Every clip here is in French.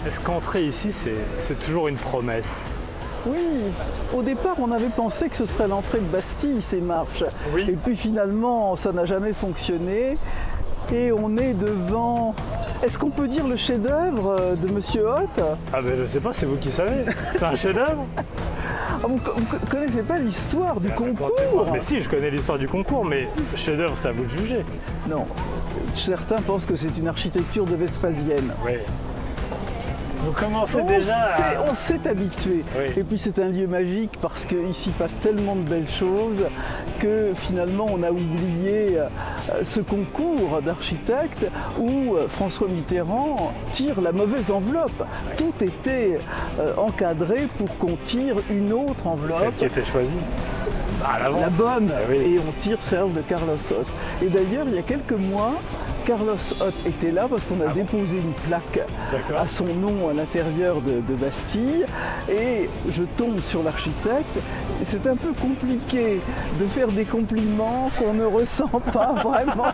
Est-ce qu'entrer ici, c'est toujours une promesse? Oui, au départ, on avait pensé que ce serait l'entrée de Bastille, ces marches. Oui. Et puis finalement, ça n'a jamais fonctionné. Et on est devant... Est-ce qu'on peut dire le chef-d'œuvre de Monsieur Hoth? Ah ben je sais pas, c'est vous qui savez. C'est un chef-d'œuvre? Ah, vous ne connaissez pas l'histoire du concours? Mais si, je connais l'histoire du concours, mais chef-d'œuvre, c'est à vous de juger. Non. Certains pensent que c'est une architecture de Vespasienne. Oui. Vous commencez déjà On s'est habitué. Oui. Et puis c'est un lieu magique parce qu'ici passe tellement de belles choses que finalement on a oublié ce concours d'architectes où François Mitterrand tire la mauvaise enveloppe. Tout était encadré pour qu'on tire une autre enveloppe. celle qui était choisie. À l'avance. La bonne. Ah oui. Et on tire celle de Carlos Hoth. Et d'ailleurs, il y a quelques mois, Carlos Hoth était là parce qu'on a déposé une plaque à son nom à l'intérieur de Bastille. Et je tombe sur l'architecte. C'est un peu compliqué de faire des compliments qu'on ne ressent pas vraiment.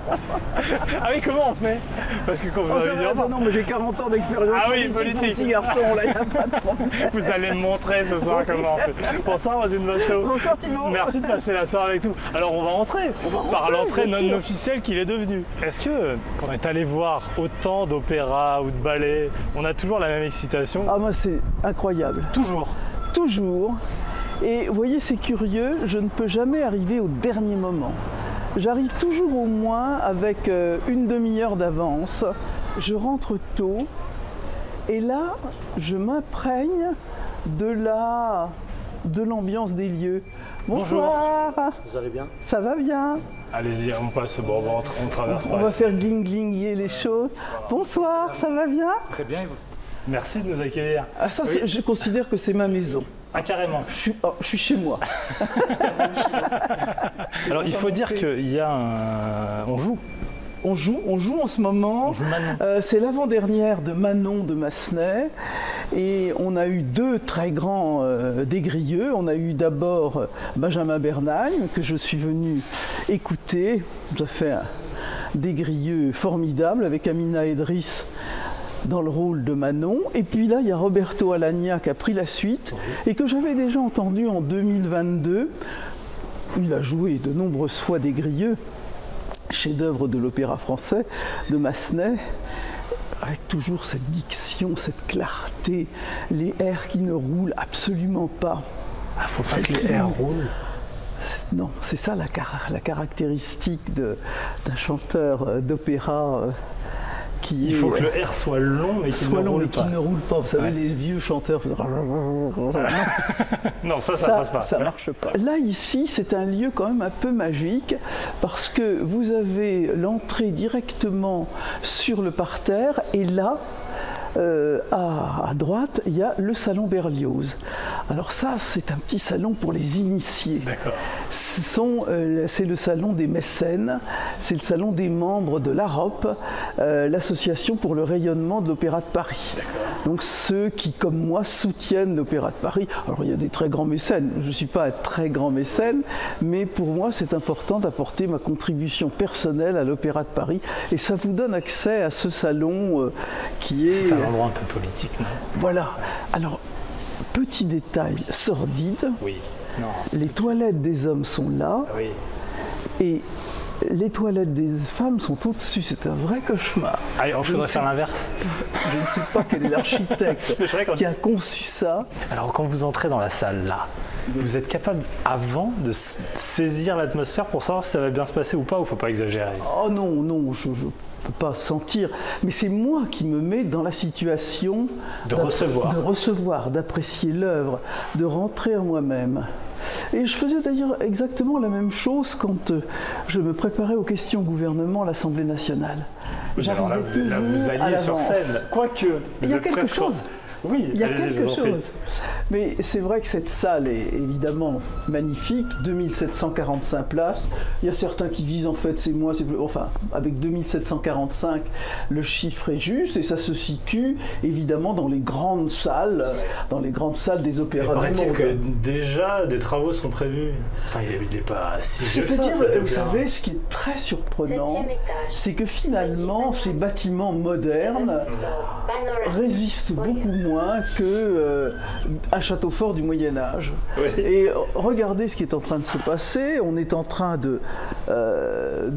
Ah oui, comment on fait? Parce que quand vous avez dit... non, mais j'ai 40 ans d'expérience politique, mon petit garçon, là, il n'y a pas de problème. Vous allez me montrer ce soir comment on fait. Bonsoir, Rosine Bachot. Bonsoir, Thibault. Merci de passer la soirée avec nous. Alors, on va entrer par l'entrée non officielle qu'il est devenu. Est-ce que, quand on est allé voir autant d'opéras ou de ballets, on a toujours la même excitation? Ah, moi, c'est incroyable. Toujours. Toujours. Et vous voyez, c'est curieux, je ne peux jamais arriver au dernier moment. J'arrive toujours au moins avec une demi-heure d'avance. Je rentre tôt et là, je m'imprègne de l'ambiance des lieux. Bonsoir. Bonjour. Vous allez bien? Ça va bien? Allez-y, on passe, bon, on traverse On va faire gling-glinguer les choses. Bonsoir, ça va bien? Très bien, et vous? Merci de nous accueillir. Ah, ça, Oui. je considère que c'est ma maison. Ah, carrément. Je suis chez moi. Alors, il faut dire qu'il y a un... On joue. On joue en ce moment. On joue Manon. C'est l'avant-dernière de Manon de Massenet. Et on a eu deux très grands dégrilleux. On a eu d'abord Benjamin Bernagne, que je suis venu écouter. Ça fait un dégrilleux formidable avec Amina Edris dans le rôle de Manon. Et puis là, il y a Roberto Alagna qui a pris la suite et que j'avais déjà entendu en 2022. Il a joué de nombreuses fois des Grieux, chef-d'œuvre de l'opéra français de Massenet, avec toujours cette diction, cette clarté, les airs qui ne roulent absolument pas. Ah, faut pas que les airs roulent. Non, c'est ça la caractéristique d'un chanteur d'opéra. Il faut que le air soit long mais qu'il ne roule pas. Vous savez, les vieux chanteurs... Non, ça passe pas. Ça marche pas. Là, ici, c'est un lieu quand même un peu magique parce que vous avez l'entrée directement sur le parterre et là, à droite, il y a le salon Berlioz. Alors ça, c'est un petit salon pour les initiés. D'accord. C'est le salon des mécènes, c'est le salon des membres de l'AROP, l'association pour le rayonnement de l'Opéra de Paris. Donc ceux qui, comme moi, soutiennent l'Opéra de Paris. Alors il y a des très grands mécènes, je ne suis pas un très grand mécène, mais pour moi c'est important d'apporter ma contribution personnelle à l'Opéra de Paris. Et ça vous donne accès à ce salon qui est... C'est un endroit un peu politique, non? Voilà. Alors, petit détail sordide. Oui. Non. Les toilettes des hommes sont là. Oui. Et les toilettes des femmes sont au-dessus. C'est un vrai cauchemar. Allez, on faudrait faire l'inverse. Je ne sais pas quel est l'architecte qui a conçu ça. Alors, quand vous entrez dans la salle, là, vous êtes capable, avant, de saisir l'atmosphère pour savoir si ça va bien se passer ou pas, ou il ne faut pas exagérer? Oh non, je ne peux pas sentir. Mais c'est moi qui me mets dans la situation de recevoir, d'apprécier l'œuvre, de rentrer en moi-même. Et je faisais d'ailleurs exactement la même chose quand je me préparais aux questions au gouvernement à l'Assemblée nationale. Là, vous alliez sur scène. Quoique, il y a quelque chose. Oui, il y a allez-y, quelque je vous en prie. chose. Mais c'est vrai que cette salle est évidemment magnifique, 2745 places. Il y a certains qui disent en fait c'est moins, c'est plus... Enfin, avec 2745, le chiffre est juste et ça se situe évidemment dans les grandes salles des opéras du Paraît-il monde. que déjà des travaux sont prévus. Putain, il n'est pas si vieux que ça, C'est-à-dire, cet vous opéra. savez, ce qui est très surprenant, c'est que finalement, ces bâtiments modernes résistent beaucoup moins qu'à Châteaufort du Moyen-Âge. Oui. Et regardez ce qui est en train de se passer. On est en train de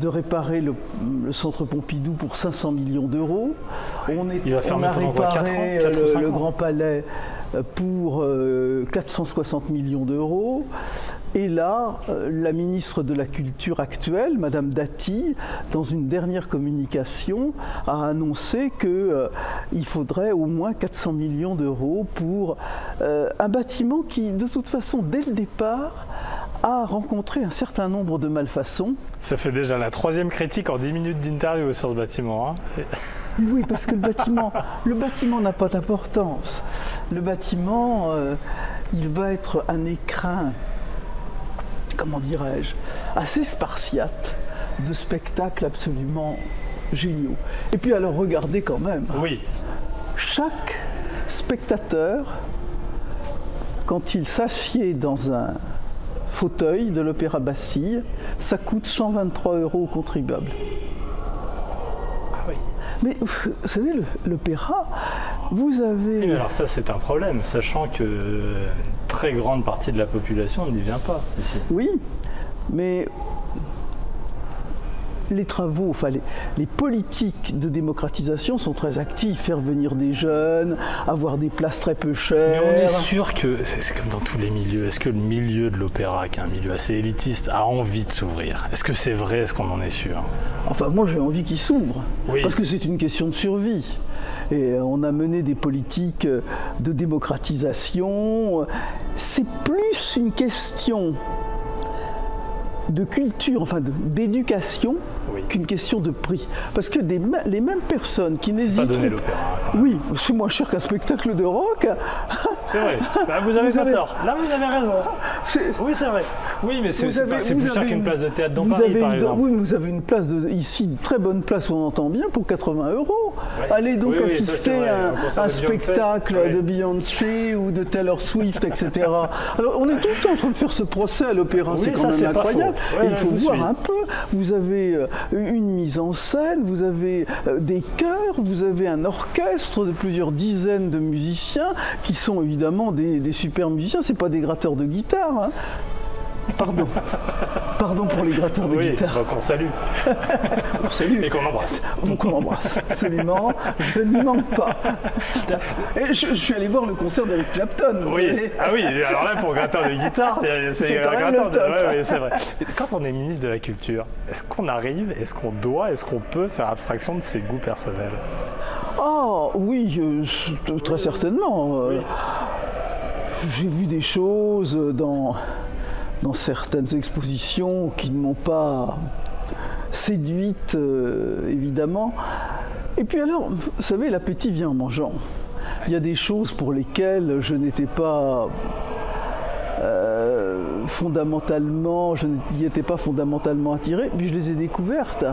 réparer le centre Pompidou pour 500 millions d'euros. Il va On fermer a pendant quoi, 4 ans, réparé 4 ou 5 le ans. Grand Palais pour 460 millions d'euros. Et là, la ministre de la Culture actuelle, Madame Dati, dans une dernière communication, a annoncé qu'il faudrait au moins 400 millions d'euros pour un bâtiment qui, de toute façon, dès le départ, a rencontré un certain nombre de malfaçons. Ça fait déjà la 3e critique en 10 minutes d'interview sur ce bâtiment. Hein. Mais oui, parce que le bâtiment n'a pas d'importance. Le bâtiment, il va être un écrin, comment dirais-je, assez spartiate de spectacles absolument géniaux. Et puis alors, regardez quand même, Oui. chaque spectateur, quand il s'assied dans un fauteuil de l'Opéra Bastille, ça coûte 123 € aux contribuables. Ah oui. Mais vous savez, l'opéra, vous avez... Oui, mais alors ça, c'est un problème, sachant que très grande partie de la population n'y vient pas ici. Oui, mais les travaux, enfin les politiques de démocratisation sont très actifs. Faire venir des jeunes, avoir des places très peu Mais chères. on est sûr que, c'est comme dans tous les milieux, est-ce que le milieu de l'opéra, qui est un milieu assez élitiste, a envie de s'ouvrir? Est-ce que c'est vrai? Est-ce qu'on en est sûr? Enfin, moi j'ai envie qu'ils s'ouvrent, Oui. parce que c'est une question de survie. Et on a mené des politiques de démocratisation. C'est plus une question de culture, enfin d'éducation, Oui. qu'une question de prix. Parce que les mêmes personnes qui Pas n'hésitent donner l'opéra. Quand même. oui, c'est moins cher qu'un spectacle de rock. C'est vrai. Bah, vous avez Vous pas avez- tort. Là, vous avez raison. Oui, c'est vrai. Oui, mais c'est Vous avez- plus vous cher avez qu'une une- place de théâtre dans vous Paris, avez par une- exemple. Oui, mais vous avez une place ici, une très bonne place, on entend bien, pour 80 €. Ouais. Allez donc Oui, oui, ça, c'est assister vrai. à Un concert un de Beyoncé. spectacle Ouais. de Beyoncé ou de Taylor Swift, etc. Alors, on est tout le temps en train de faire ce procès à l'opéra, Oui, c'est ça, quand même c'est pas incroyable. faux. Ouais, Et il ouais, faut je vous voir suis. un peu. Vous avez une mise en scène, vous avez des chœurs, vous avez un orchestre de plusieurs dizaines de musiciens qui sont évidemment des super musiciens. C'est pas des gratteurs de guitare. Hein. Pardon. Pardon pour les gratteurs de Oui, guitare. donc on salue Salut. et qu'on embrasse. Donc on embrasse, absolument. Je n'y manque pas. Et je suis allé voir le concert d'Eric Clapton. vous Oui, savez. ah oui, alors là pour gratteur de guitare, C'est un quand même gratteur le de... top. Ouais, c'est vrai. Quand on est ministre de la Culture, est-ce qu'on arrive, est-ce qu'on doit, est-ce qu'on peut faire abstraction de ses goûts personnels? Oh oui, très certainement. J'ai vu des choses dans certaines expositions qui ne m'ont pas séduite, évidemment. Et puis alors, vous savez, l'appétit vient en mangeant. Il y a des choses pour lesquelles je n'étais pas fondamentalement, je n'y étais pas fondamentalement attiré, puis je les ai découvertes.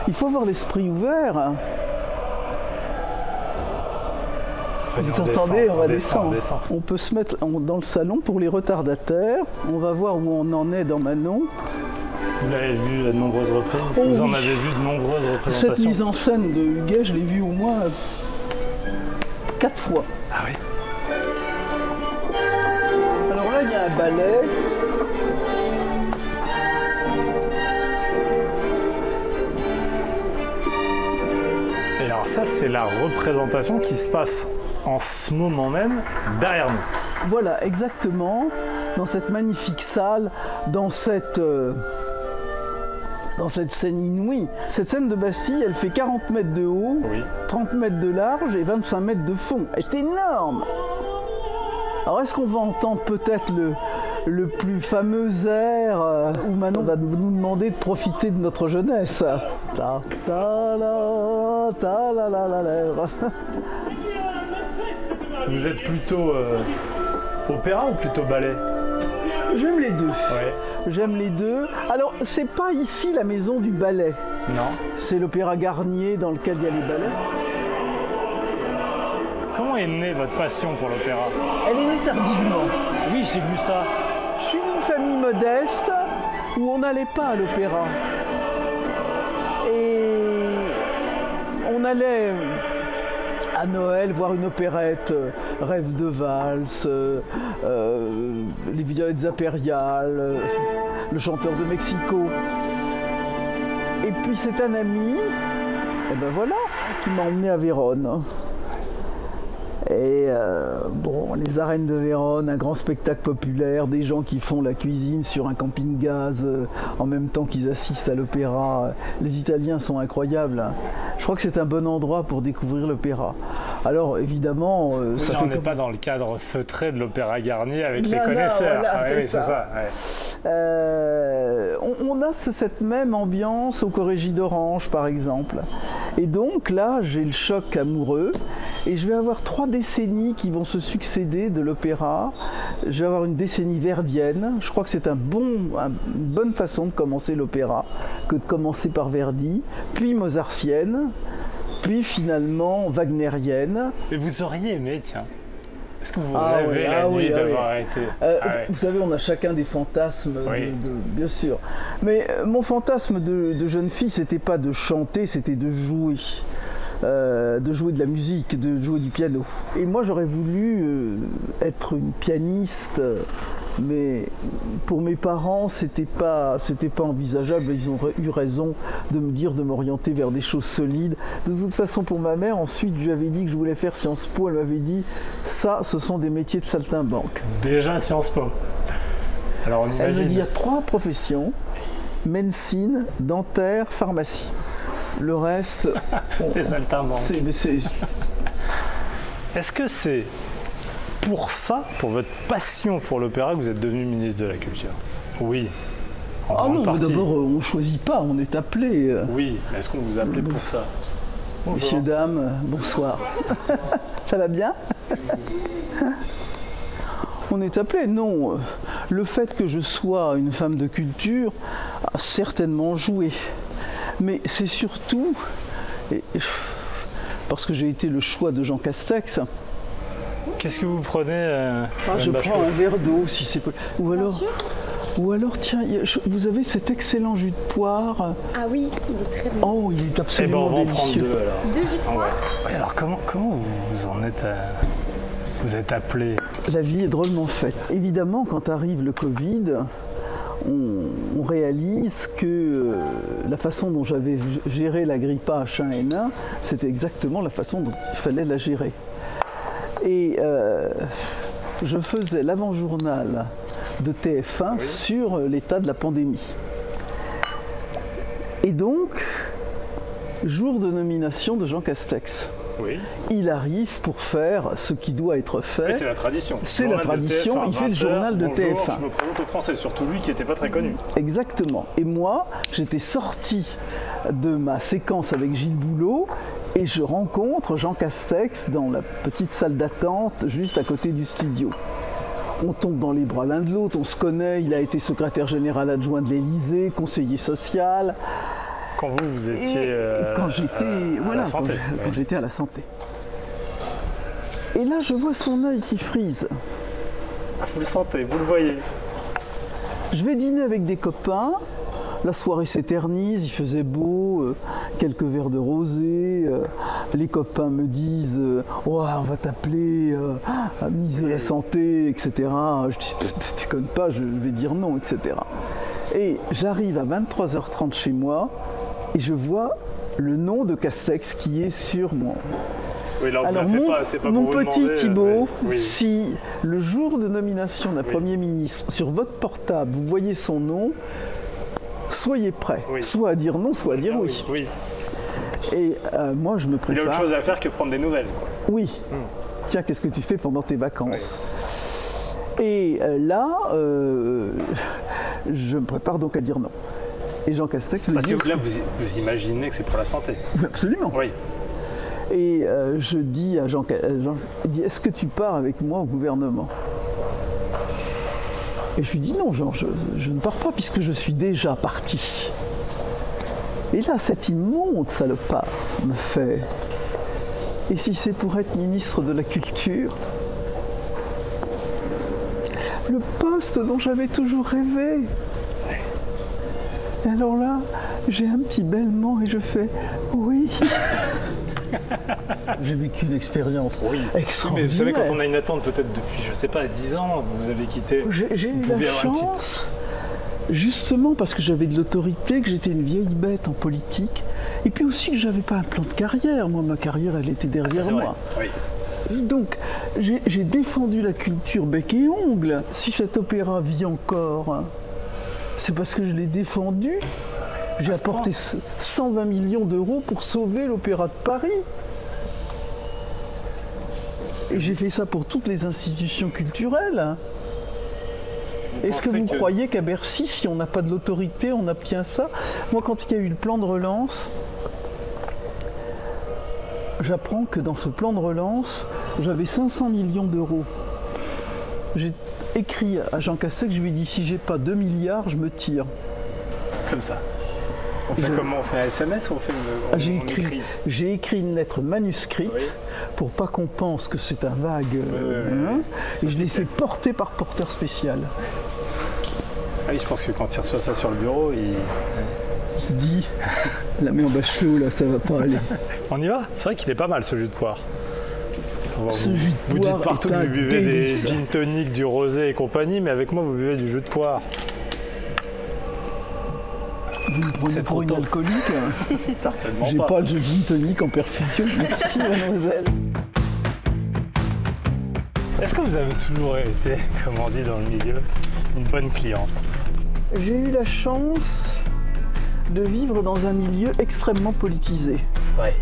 Il faut avoir l'esprit ouvert. Vous entendez, on va descendre. On peut se mettre dans le salon pour les retardataires. On va voir où on en est dans Manon. Vous l'avez vu à de nombreuses reprises. Oh Vous en oui. avez vu de nombreuses Cette représentations. mise en scène de Huguet, je l'ai vue au moins 4 fois. Ah oui. Alors là, il y a un ballet. Et alors ça, c'est la représentation qui se passe en ce moment même derrière nous. Voilà, exactement. Dans cette magnifique salle, dans cette scène inouïe. Cette scène de Bastille, elle fait 40 mètres de haut, Oui. 30 mètres de large et 25 mètres de fond. Elle est énorme. Alors est-ce qu'on va entendre peut-être le plus fameux air où Manon va nous demander de profiter de notre jeunesse? Ta, ta, la, ta, la, la, la, la. Vous êtes plutôt opéra ou plutôt ballet? J'aime les deux. Ouais. J'aime les deux. Alors, c'est pas ici la maison du ballet. Non. C'est l'Opéra Garnier dans lequel il y a les ballets. Comment est née votre passion pour l'opéra? Elle est née tardivement. Oui, j'ai vu ça. Je suis d'une famille modeste où on n'allait pas à l'opéra. Et on allait à Noël voir une opérette, Rêve de valse, les Violettes impériales, Le chanteur de Mexico. Et puis c'est un ami, et ben voilà, qui m'a emmené à Vérone. Et bon, les arènes de Vérone, un grand spectacle populaire, des gens qui font la cuisine sur un camping-gaz en même temps qu'ils assistent à l'opéra. Les Italiens sont incroyables, hein. Je crois que c'est un bon endroit pour découvrir l'opéra. Alors évidemment, ça fait on n'est pas dans le cadre feutré de l'opéra Garnier avec les connaisseurs. Voilà, oui, c'est ça. Ouais. On a cette même ambiance au Corrégie d'Orange, par exemple. Et donc là, j'ai le choc amoureux. Et je vais avoir 3 décennies qui vont se succéder de l'opéra. Je vais avoir une décennie verdienne. Je crois que c'est une bonne façon de commencer l'opéra que de commencer par Verdi, puis mozartienne, puis finalement wagnérienne. Mais vous auriez aimé, tiens. Est-ce que vous rêvez la nuit d'avoir arrêté Vous savez, on a chacun des fantasmes, bien sûr. Mais mon fantasme de jeune fille, c'était pas de chanter, c'était de jouer. De la musique, de jouer du piano. Et moi, j'aurais voulu être une pianiste, mais pour mes parents, c'était pas envisageable. Ils ont eu raison de me dire de m'orienter vers des choses solides. De toute façon, pour ma mère, ensuite, je lui avais dit que je voulais faire Sciences Po. Elle m'avait dit, ça, ce sont des métiers de saltimbanque. Déjà Sciences Po. Alors on imagine. Elle me dit, il y a 3 professions, médecine, dentaire, pharmacie. Le reste, les saltimbanques. Est-ce que c'est pour ça, pour votre passion pour l'opéra, que vous êtes devenu ministre de la Culture? Oui. Ah non, d'abord, on ne choisit pas, on est appelé. Oui, mais est-ce qu'on vous appelait pour ça? Bonjour. Messieurs, dames, bonsoir. Ça va bien? On est appelé? Non. Le fait que je sois une femme de culture a certainement joué. Mais c'est surtout, parce que j'ai été le choix de Jean Castex. Qu'est-ce que vous prenez je prends un verre d'eau si c'est possible. Ou alors, tiens, vous avez cet excellent jus de poire. Ah oui, il est très bon. Oh, il est absolument délicieux. On va en prendre 2 alors. 2 jus de poire. Ouais, alors comment vous en êtes vous êtes appelé? La vie est drôlement faite. Évidemment, quand arrive le Covid, on réalise que la façon dont j'avais géré la grippe A H1N1, c'était exactement la façon dont il fallait la gérer. Et je faisais l'avant-journal de TF1 sur l'état de la pandémie. Et donc, jour de nomination de Jean Castex. Oui. Il arrive pour faire ce qui doit être fait. Oui, c'est la tradition. C'est la tradition, il fait le journal de TF1. Je me présente aux Français, surtout lui qui n'était pas très connu. Exactement. Et moi, j'étais sorti de ma séquence avec Gilles Boulot et je rencontre Jean Castex dans la petite salle d'attente juste à côté du studio. On tombe dans les bras l'un de l'autre, on se connaît, il a été secrétaire général adjoint de l'Élysée, conseiller social. Quand vous étiez quand j'étais à la santé. Et là, je vois son œil qui frise. Ah, vous le sentez, vous le voyez. Je vais dîner avec des copains. La soirée s'éternise, il faisait beau, quelques verres de rosé. Les copains me disent oh, on va t'appeler ministre de la Santé, etc. Je dis déconne pas, je vais dire non, etc. Et j'arrive à 23h30 chez moi. Et je vois le nom de Castex qui est sur moi. Oui, là, alors mon petit Thibault, si le jour de nomination d'un Premier ministre, sur votre portable, vous voyez son nom, soyez prêts, soit à dire non, soit à dire oui. Et moi, je me prépare. Il y a autre chose à faire que prendre des nouvelles, quoi. Oui. Tiens, qu'est-ce que tu fais pendant tes vacances? Et là, je me prépare donc à dire non. Et Jean Castex me dit... Parce que là, vous imaginez que c'est pour la santé. Absolument. Oui. Et je dis à Jean, il dit, est-ce que tu pars avec moi au gouvernement? Et je lui dis, non Jean, je ne pars pas puisque je suis déjà parti. Et là, cet immonde salopard me fait, et si c'est pour être ministre de la Culture, le poste dont j'avais toujours rêvé. Et alors là, j'ai un petit bêlement et je fais oui. J'ai vécu une expérience extraordinaire. Mais vous savez, quand on a une attente peut-être depuis, je sais pas, 10 ans, vous avez quitté. J'ai eu la chance, justement parce que j'avais de l'autorité, que j'étais une vieille bête en politique, et puis aussi que j'avais pas un plan de carrière. Moi, ma carrière, elle était derrière moi. Oui. Donc, j'ai défendu la culture bec et ongle. Si cet opéra vit encore, c'est parce que je l'ai défendu. J'ai apporté 120 millions d'euros pour sauver l'Opéra de Paris. Et j'ai fait ça pour toutes les institutions culturelles. Est-ce que vous croyez qu'à Bercy, si on n'a pas de l'autorité, on obtient ça? Moi, quand il y a eu le plan de relance, j'apprends que dans ce plan de relance, j'avais 500 millions d'euros. J'ai écrit à Jean Castex, je lui ai dit, si j'ai pas 2 milliards, je me tire. Comme ça. On fait comment? On fait un SMS ou on fait une... J'ai écrit une lettre manuscrite pour pas qu'on pense que c'est un vague. Et je l'ai fait porter par porteur spécial. Ah oui, je pense que quand il reçoit ça sur le bureau, il se dit, la main en bachelot, là, ça va pas aller. On y va? C'est vrai qu'il est pas mal ce jus de poire. Vous dites partout que vous buvez des gin tonic, du rosé et compagnie, mais avec moi vous buvez du jus de poire. Vous me prenez pour une alcoolique? Certainement pas. J'ai pas le gin tonic en perfusion. Merci mademoiselle. Est-ce que vous avez toujours été, comme on dit dans le milieu, une bonne cliente? J'ai eu la chance de vivre dans un milieu extrêmement politisé. Ouais.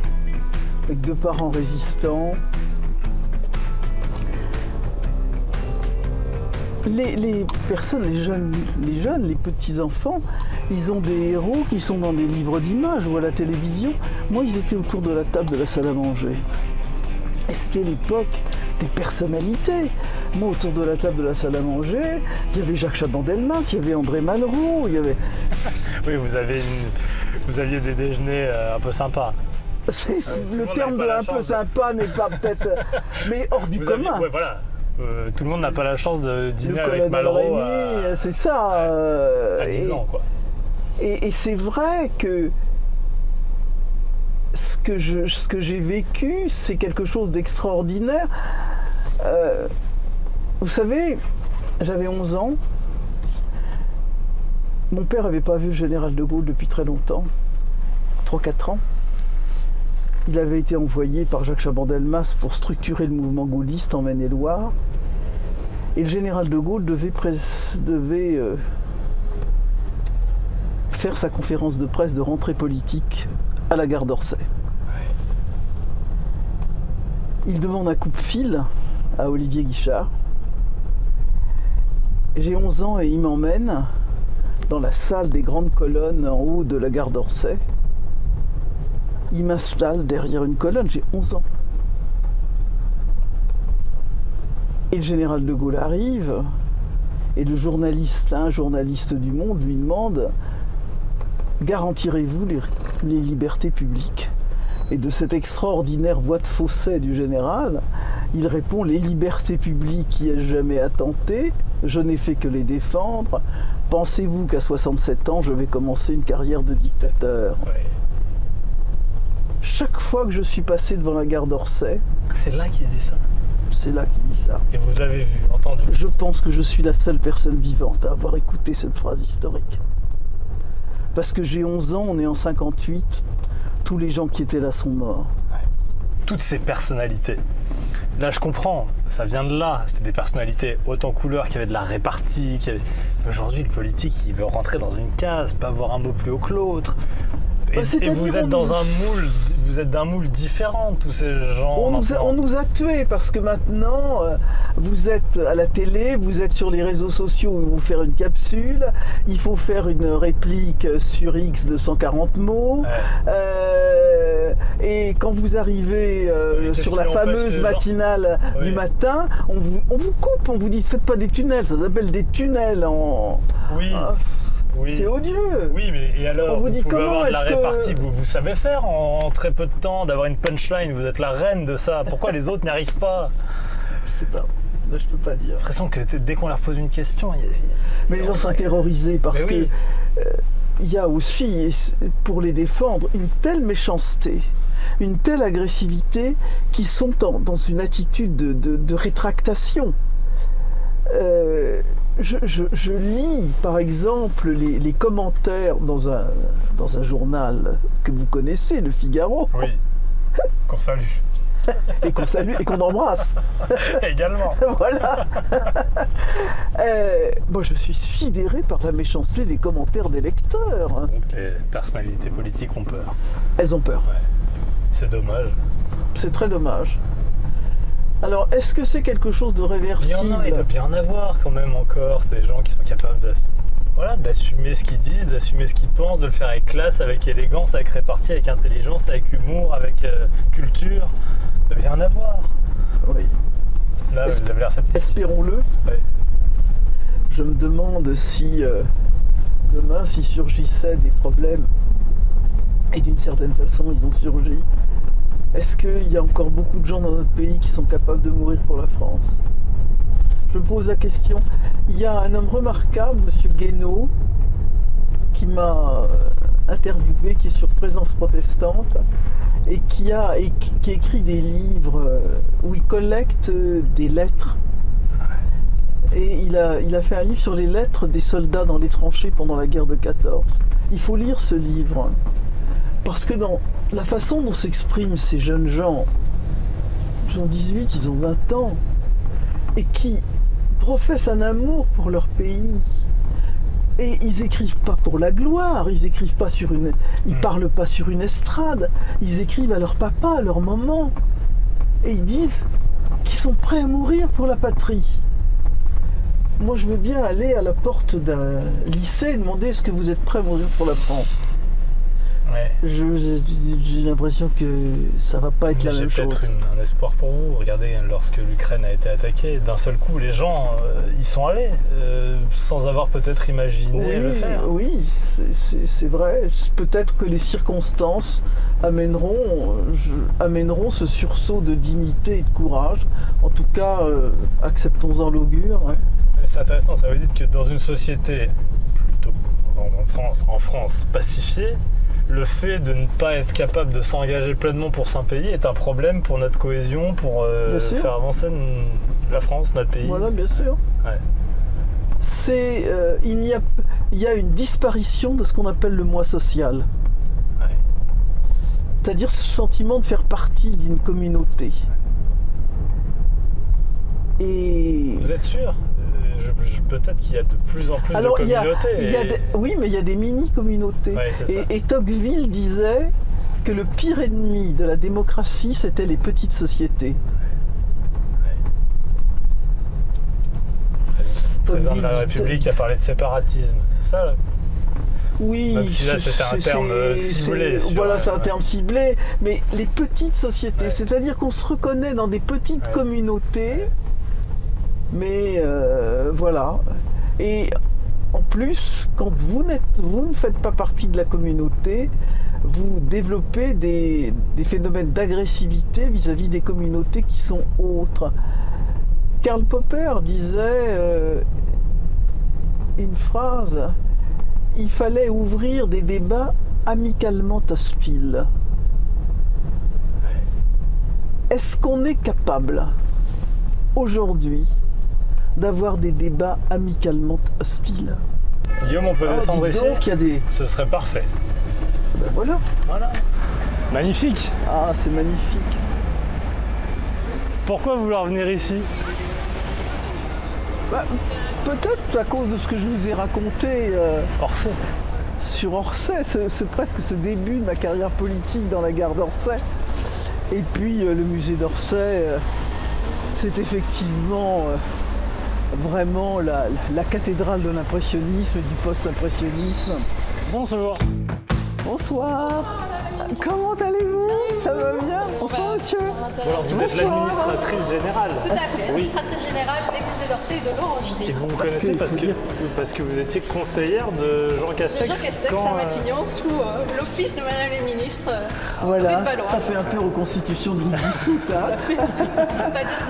Avec 2 parents résistants. Les personnes, les jeunes, les petits-enfants, ils ont des héros qui sont dans des livres d'images ou à la télévision. Moi, ils étaient autour de la table de la salle à manger. Et c'était l'époque des personnalités. Moi, autour de la table de la salle à manger, il y avait Jacques Chaban-Delmas, il y avait André Malraux, il y avait... Oui, vous aviez des déjeuners un peu sympas. Le terme de un peu sympa n'est pas peut-être... mais hors du commun. Voilà. Tout le monde n'a pas la chance de dîner avec Malraux c'est ça. À 10 ans, quoi. Et c'est vrai que ce que j'ai vécu, c'est quelque chose d'extraordinaire. Vous savez, j'avais 11 ans. Mon père n'avait pas vu le général de Gaulle depuis très longtemps, 3-4 ans. Il avait été envoyé par Jacques Chaban-Delmas pour structurer le mouvement gaulliste en Maine-et-Loire. Et le général de Gaulle devait faire sa conférence de presse de rentrée politique à la gare d'Orsay. Il demande un coupe-fil à Olivier Guichard. J'ai 11 ans et il m'emmène dans la salle des grandes colonnes en haut de la gare d'Orsay. Il m'installe derrière une colonne, j'ai 11 ans. Et le général de Gaulle arrive, et le journaliste, un journaliste du Monde, lui demande « Garantirez-vous les libertés publiques ?» Et de cette extraordinaire voix de fausset du général, il répond « Les libertés publiques, qui ai-je jamais attenté? Je n'ai fait que les défendre. Pensez-vous qu'à 67 ans, je vais commencer une carrière de dictateur ?» Chaque fois que je suis passé devant la gare d'Orsay... C'est là qu'il dit ça? C'est là qu'il dit ça. Et vous l'avez vu, entendu? Je pense que je suis la seule personne vivante à avoir écouté cette phrase historique. Parce que j'ai 11 ans, on est en 58, tous les gens qui étaient là sont morts. Toutes ces personnalités. Là, je comprends, ça vient de là. C'était des personnalités hautes en couleur, qui avaient de la répartie. Aujourd'hui, le politique, il veut rentrer dans une case, pas avoir un mot plus haut que l'autre. Et vous êtes dans un moule, vous êtes d'un moule différent, tous ces gens. On nous a tués parce que maintenant, vous êtes à la télé, vous êtes sur les réseaux sociaux où vous faire une capsule, il faut faire une réplique sur X de 140 mots. Et quand vous arrivez sur la fameuse matinale du matin, on vous coupe, on vous dit faites pas des tunnels, ça s'appelle des tunnels en... Oui. Oui. C'est odieux. Oui, mais et alors, on vous dit pouvez comment avoir de la est-ce répartie, que... vous savez faire en très peu de temps, d'avoir une punchline, vous êtes la reine de ça. Pourquoi les autres n'y arrivent pas? Je sais pas. Là, je peux pas dire. J'ai l'impression que dès qu'on leur pose une question, mais les gens sont terrorisés parce que il y a aussi, pour les défendre, une telle méchanceté, une telle agressivité qui sont dans une attitude de rétractation. Je lis par exemple les commentaires dans un journal que vous connaissez, Le Figaro. Oui, qu'on salue. Et qu'on salue et qu'on embrasse. Également. Voilà. Moi, je suis sidéré par la méchanceté des commentaires des lecteurs. Donc les personnalités politiques ont peur. Elles ont peur. Ouais. C'est dommage. C'est très dommage. Alors, est-ce que c'est quelque chose de réversible? Il doit bien en avoir quand même encore. C'est des gens qui sont capables d'assumer ce qu'ils disent, d'assumer ce qu'ils pensent, de le faire avec classe, avec élégance, avec répartie, avec intelligence, avec humour, avec culture. Il doit bien en avoir. Oui. Là, vous avez l'air sceptique. Espérons-le. Oui. Je me demande si demain, s'il surgissait des problèmes, et d'une certaine façon, ils ont surgi, est-ce qu'il y a encore beaucoup de gens dans notre pays qui sont capables de mourir pour la France? Je me pose la question. Il y a un homme remarquable, M. Guénaud, qui m'a interviewé, qui est sur Présence protestante, et qui écrit des livres où il collecte des lettres. Et il a fait un livre sur les lettres des soldats dans les tranchées pendant la guerre de 14. Il faut lire ce livre, parce que dans la façon dont s'expriment ces jeunes gens, ils ont 18, ils ont 20 ans, et qui professent un amour pour leur pays. Et ils écrivent pas pour la gloire, ils écrivent pas ils parlent pas sur une estrade, ils écrivent à leur papa, à leur maman. Et ils disent qu'ils sont prêts à mourir pour la patrie. Moi, je veux bien aller à la porte d'un lycée et demander est-ce que vous êtes prêts à mourir pour la France? Ouais. J'ai l'impression que ça va pas être la même chose. J'ai peut-être un espoir pour vous. Regardez, lorsque l'Ukraine a été attaquée, d'un seul coup, les gens y sont allés, sans avoir peut-être imaginé le faire. Oui, c'est vrai. Peut-être que les circonstances amèneront ce sursaut de dignité et de courage. En tout cas, acceptons-en l'augure. Ouais. C'est intéressant, ça veut dire que dans une société plutôt en France pacifiée, le fait de ne pas être capable de s'engager pleinement pour son pays est un problème pour notre cohésion, pour faire avancer la France, notre pays. Voilà, bien sûr. Ouais. Il y a une disparition de ce qu'on appelle le moi social. Ouais. C'est-à-dire ce sentiment de faire partie d'une communauté. Et... Vous êtes sûr? Peut-être qu'il y a de plus en plus de communautés. Oui, mais il y a des mini-communautés. Ouais, et Tocqueville disait que le pire ennemi de la démocratie, c'était les petites sociétés. Le président de la République a parlé de séparatisme, c'est ça là? Oui, même si là c'était un terme ciblé. Voilà, c'est un terme ciblé, mais les petites sociétés, c'est-à-dire qu'on se reconnaît dans des petites communautés. Mais voilà. Et en plus, quand vous ne faites pas partie de la communauté, vous développez des phénomènes d'agressivité vis-à-vis des communautés qui sont autres. Karl Popper disait une phrase: il fallait ouvrir des débats amicalement hostiles. Est-ce qu'on est capable aujourd'hui d'avoir des débats amicalement hostiles? Guillaume, on peut descendre ici? Ce serait parfait. Ben voilà. Magnifique. Ah, c'est magnifique. Pourquoi vouloir venir ici? Peut-être à cause de ce que je vous ai raconté Orsay. Sur Orsay. C'est presque ce début de ma carrière politique dans la gare d'Orsay. Et puis le musée d'Orsay, c'est effectivement vraiment la cathédrale de l'impressionnisme et du post-impressionnisme. Bonjour. Bonsoir. Comment allez-vous? Ça va bien? Bonsoir, monsieur. Alors, vous êtes l'administratrice générale. Tout à fait, administratrice générale des musées d'Orsay et de l'Orangerie. Et vous me connaissez parce que vous étiez conseillère de Jean Castex. Jean Castex à Matignon sous l'office de Madame la Ministre. Voilà, ça fait un peu reconstitution de l'île dissoute. Hein.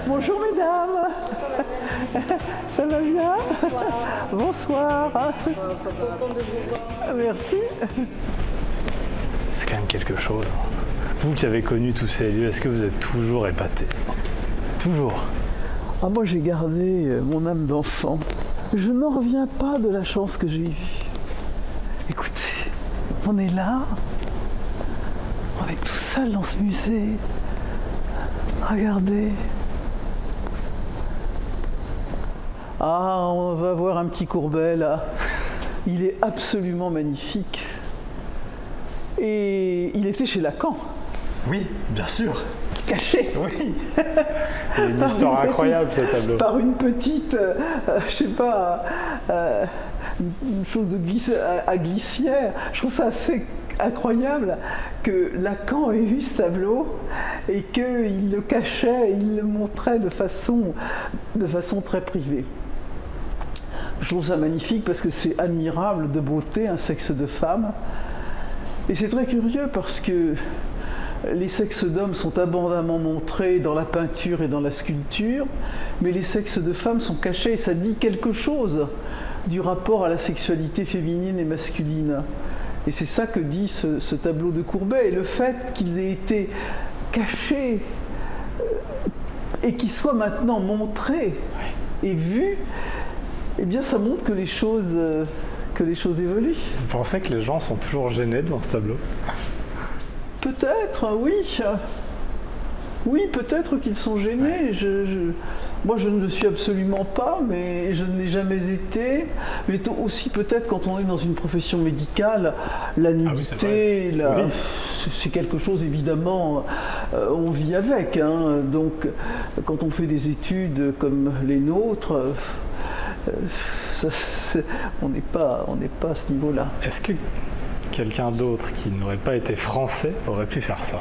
Bonjour mesdames. Ça va bien? Bonsoir. Contente de vous voir. Merci. C'est quand même quelque chose. Vous qui avez connu tous ces lieux, est-ce que vous êtes toujours épaté? Toujours? Ah, moi j'ai gardé mon âme d'enfant. Je n'en reviens pas de la chance que j'ai eue. Écoutez, on est là, on est tout seul dans ce musée. Regardez. Ah, on va voir un petit Courbet là. Il est absolument magnifique. Et il était chez Lacan. Oui, bien sûr. Caché. Oui. C'est une histoire incroyable ce tableau. Par une petite, je sais pas, une chose à glissière. Je trouve ça assez incroyable que Lacan ait eu ce tableau et qu'il le cachait, il le montrait de façon très privée. Je trouve ça magnifique parce que c'est admirable de beauté, un sexe de femme. Et c'est très curieux parce que les sexes d'hommes sont abondamment montrés dans la peinture et dans la sculpture, mais les sexes de femmes sont cachés et ça dit quelque chose du rapport à la sexualité féminine et masculine. Et c'est ça que dit ce tableau de Courbet. Et le fait qu'il ait été caché et qu'il soit maintenant montré et vu, eh bien ça montre que les choses évoluent. Vous pensez que les gens sont toujours gênés devant ce tableau? Peut-être, oui. Oui, peut-être qu'ils sont gênés. Moi, je ne le suis absolument pas, mais je ne l'ai jamais été. Mais aussi, peut-être, quand on est dans une profession médicale, la nudité, c'est quelque chose, évidemment, on vit avec. Hein. Donc, quand on fait des études comme les nôtres, on n'est pas à ce niveau-là. Est-ce que quelqu'un d'autre qui n'aurait pas été français aurait pu faire ça?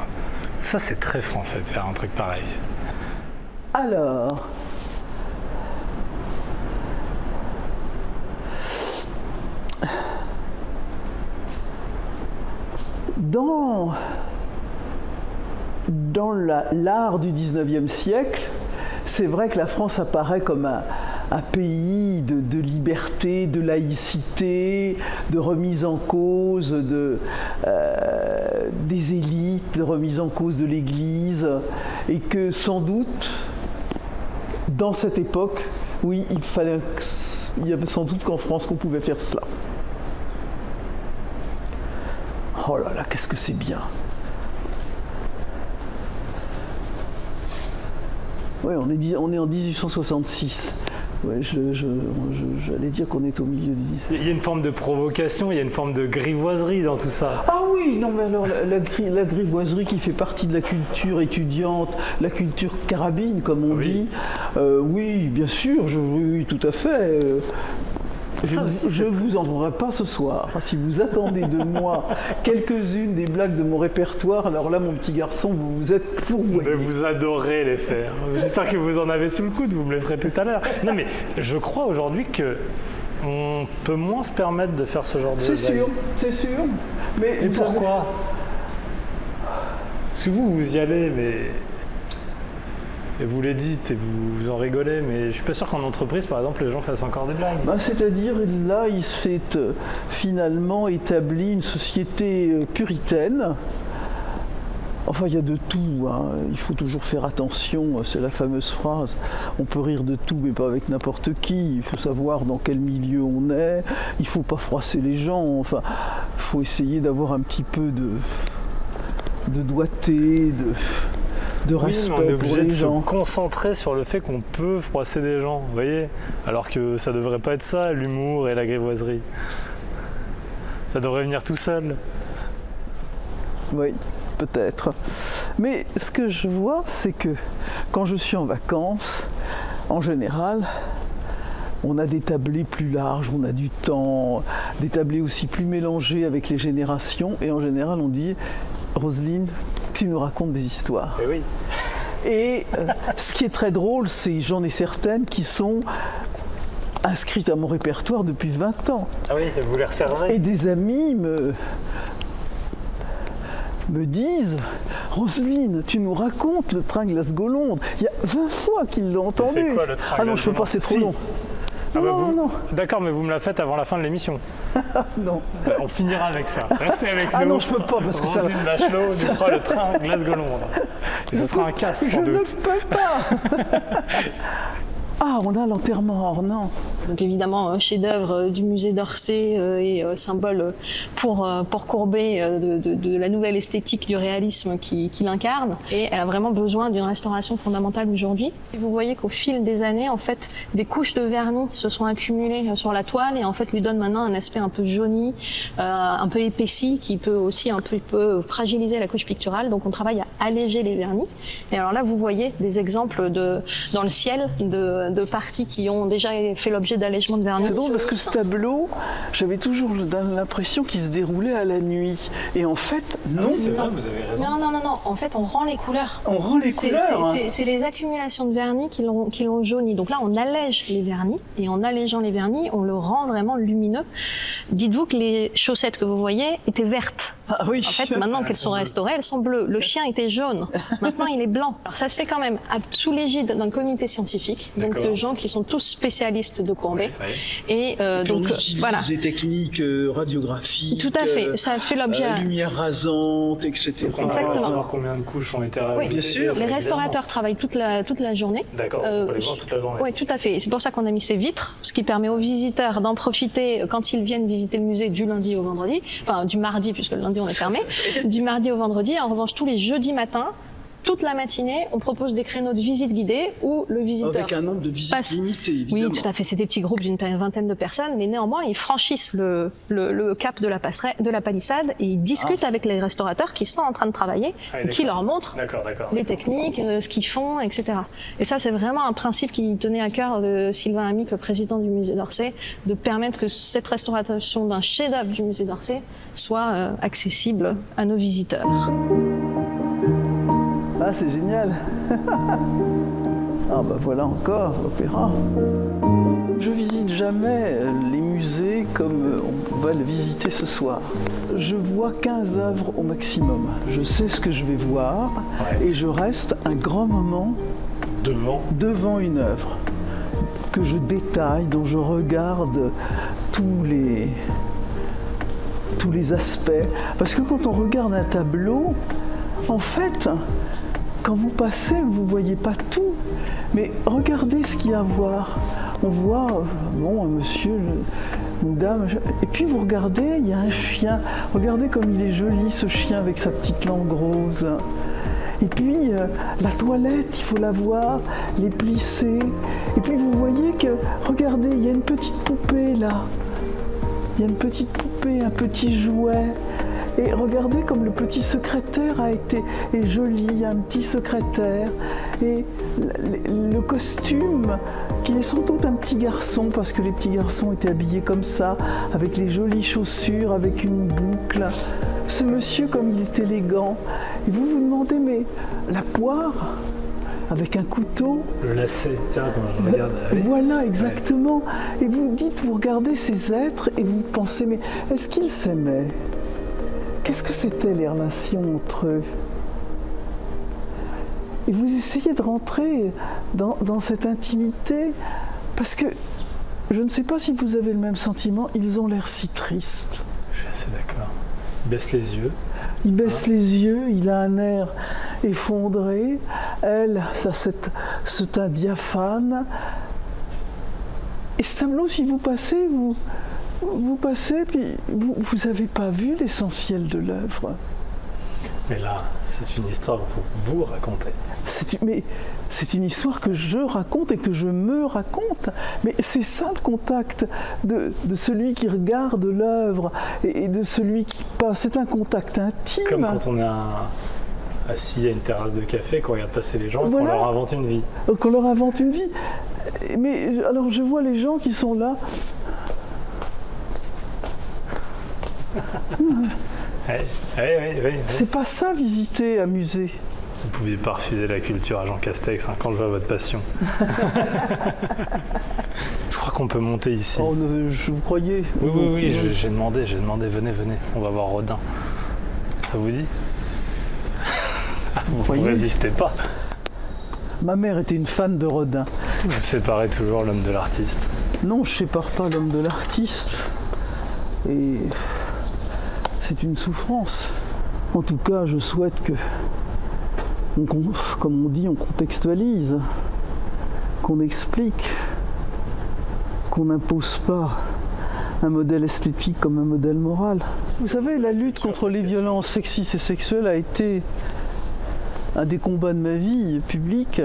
Ça, c'est très français de faire un truc pareil. Alors, dans l'art du 19e siècle, c'est vrai que la France apparaît comme un pays de liberté, de laïcité, de remise en cause des élites, de remise en cause de l'Église, et que sans doute, dans cette époque, oui, il y avait sans doute qu'en France qu'on pouvait faire cela. Oh là là, qu'est-ce que c'est bien! Oui, on est en 1866. Ouais, j'allais dire qu'on est au milieu du... Il y a une forme de provocation, il y a une forme de grivoiserie dans tout ça. Ah oui, non mais alors la grivoiserie qui fait partie de la culture étudiante, la culture carabine comme on dit, oui, bien sûr, oui, tout à fait. Je ne vous en voudrais pas ce soir. Si vous attendez de moi quelques-unes des blagues de mon répertoire, alors là, mon petit garçon, vous êtes fourvoyé. Mais vous adorez les faire. J'espère que vous en avez sous le coude, vous me les ferez tout à l'heure. Non, mais je crois aujourd'hui qu'on peut moins se permettre de faire ce genre de blagues. C'est sûr. Mais pourquoi? Parce que vous y allez, mais... Et vous les dites et vous en rigolez, mais je suis pas sûr qu'en entreprise, par exemple, les gens fassent encore des blagues. C'est-à-dire, là, il s'est finalement établi une société puritaine. Enfin, il y a de tout, hein. Il faut toujours faire attention, c'est la fameuse phrase, on peut rire de tout, mais pas avec n'importe qui. Il faut savoir dans quel milieu on est, il ne faut pas froisser les gens, enfin, il faut essayer d'avoir un petit peu de doigté, de respect on est obligé de se gens. concentrer sur le fait qu'on peut froisser des gens, vous voyez? Alors que ça devrait pas être ça, l'humour et la grivoiserie. Ça devrait venir tout seul. Oui, peut-être. Mais ce que je vois, c'est que quand je suis en vacances, en général, on a des tablés plus larges, on a du temps, des tablés aussi plus mélangés avec les générations. Et en général, on dit « Roselyne, tu nous racontes des histoires. » Et oui. Et ce qui est très drôle, c'est que j'en ai certaines qui sont inscrites à mon répertoire depuis 20 ans. Ah oui, vous les resservez. Et des amis me disent « Roselyne, tu nous racontes le train Glasgow-Londres. » Il y a 20 fois qu'ils l'ont entendu. C'est quoi le train Ah non, je ne peux pas, c'est trop long. Ah bah non, non. D'accord, mais vous me la faites avant la fin de l'émission. Non. On finira avec ça. Restez avec nous. Ah non, je peux pas parce que ça Roselyne Bachelot nous fera le train Glasgow-Londres. Et ce sera un casse sans Je doute. ne peux pas. Ah, on a l'enterrement à Ornans. Donc évidemment, chef-d'œuvre du musée d'Orsay et symbole pour Courbet de la nouvelle esthétique du réalisme qu'il incarne. Et elle a vraiment besoin d'une restauration fondamentale aujourd'hui. Et vous voyez qu'au fil des années, en fait, des couches de vernis se sont accumulées sur la toile et en fait lui donnent maintenant un aspect un peu jauni, un peu épaissi, qui peut aussi un peu fragiliser la couche picturale. Donc on travaille à alléger les vernis. Et alors là, vous voyez des exemples dans le ciel de parties qui ont déjà fait l'objet d'allègement de vernis. C'est drôle parce que ce tableau, j'avais toujours l'impression qu'il se déroulait à la nuit. Et en fait, non. Oui, c'est vrai, vous avez raison. Non. En fait, on rend les couleurs. On rend les couleurs. C'est les accumulations de vernis qui l'ont jauni. Donc là, on allège les vernis. Et en allégeant les vernis, on le rend vraiment lumineux. Dites-vous que les chaussettes que vous voyez étaient vertes. Ah oui. En fait, maintenant qu'elles sont restaurées, elles sont bleues. Le chien était jaune. Maintenant, il est blanc. Alors ça se fait quand même sous l'égide d'un comité scientifique, donc de gens qui sont tous spécialistes de Courbet. Et donc on utilise voilà. des techniques radiographiques. Tout à fait. Ça fait l'objet. Lumière rasante, etc. Donc on va savoir combien de couches ont été rajoutées. Oui, bien sûr. Les restaurateurs travaillent toute la journée. D'accord. On peut les voir toute la journée. Oui, tout à fait. C'est pour ça qu'on a mis ces vitres, ce qui permet aux visiteurs d'en profiter quand ils viennent visiter le musée du lundi au vendredi, enfin du mardi puisque le lundi on est fermé, du mardi au vendredi. En revanche, tous les jeudis matins, toute la matinée, on propose des créneaux de visite guidée où le visiteur... Avec un nombre de visites limité, évidemment. Oui, tout à fait. C'est des petits groupes d'une vingtaine de personnes, mais néanmoins, ils franchissent le cap de la passerelle, de la palissade, et ils discutent avec les restaurateurs qui sont en train de travailler, qui leur montrent les techniques, ce qu'ils font, etc. Et ça, c'est vraiment un principe qui tenait à cœur de Sylvain Amic, le président du musée d'Orsay, de permettre que cette restauration d'un chef-d'œuvre du musée d'Orsay soit accessible à nos visiteurs. Ah, c'est génial. Ah bah voilà encore l'opéra. Je visite jamais les musées comme on va le visiter ce soir. Je vois 15 œuvres au maximum. Je sais ce que je vais voir et je reste un grand moment devant une œuvre que je détaille, dont je regarde tous les aspects. Parce que quand on regarde un tableau, en fait, quand vous passez, vous ne voyez pas tout. Mais regardez ce qu'il y a à voir. On voit, bon, un monsieur, une dame, et puis vous regardez, il y a un chien. Regardez comme il est joli, ce chien, avec sa petite langue rose. Et puis, la toilette, il faut la voir, les plisser. Et puis, vous voyez que, regardez, il y a une petite poupée, là. Il y a une petite poupée, un petit jouet. Et regardez comme le petit secrétaire est joli, il y a un petit secrétaire. Et le costume, qui est sans doute un petit garçon, parce que les petits garçons étaient habillés comme ça, avec les jolies chaussures, avec une boucle. Ce monsieur, comme il est élégant. Et vous vous demandez, mais la poire, avec un couteau. Le lacet, tiens, quand je regarde. Voilà, exactement. Ouais. Et vous regardez ces êtres, et vous pensez, mais est-ce qu'ils s'aimaient ? Qu'est-ce que c'était les relations entre eux? Et vous essayez de rentrer dans cette intimité, parce que je ne sais pas si vous avez le même sentiment, ils ont l'air si tristes. Je suis assez d'accord. Il baisse les yeux. Il baisse les yeux, il a un air effondré. Elle, ça c'est ce teint diaphane. Et ce tableau, si vous passez, vous passez, puis vous n'avez pas vu l'essentiel de l'œuvre. Mais là, c'est une histoire pour vous raconter. Mais c'est une histoire que je raconte et que je me raconte. Mais c'est ça le contact de celui qui regarde l'œuvre et de celui qui passe. C'est un contact intime. Comme quand on est assis à une terrasse de café, qu'on regarde passer les gens et qu'on leur invente une vie. Qu'on leur invente une vie. Mais alors je vois les gens qui sont là. Oui. C'est pas ça, visiter un musée. Vous ne pouviez pas refuser la culture à Jean Castex quand je vois votre passion. Je crois qu'on peut monter ici. Oh, je vous croyais. Oui, j'ai demandé, venez, on va voir Rodin. Ça vous dit? Vous ne résistez pas. Ma mère était une fan de Rodin. Est-ce que vous séparez toujours l'homme de l'artiste? Non, je ne sépare pas l'homme de l'artiste. Et c'est une souffrance. En tout cas, je souhaite que, comme on dit, on contextualise, qu'on explique, qu'on n'impose pas un modèle esthétique comme un modèle moral. Vous savez, la lutte contre les violences sexistes et sexuelles a été un des combats de ma vie publique.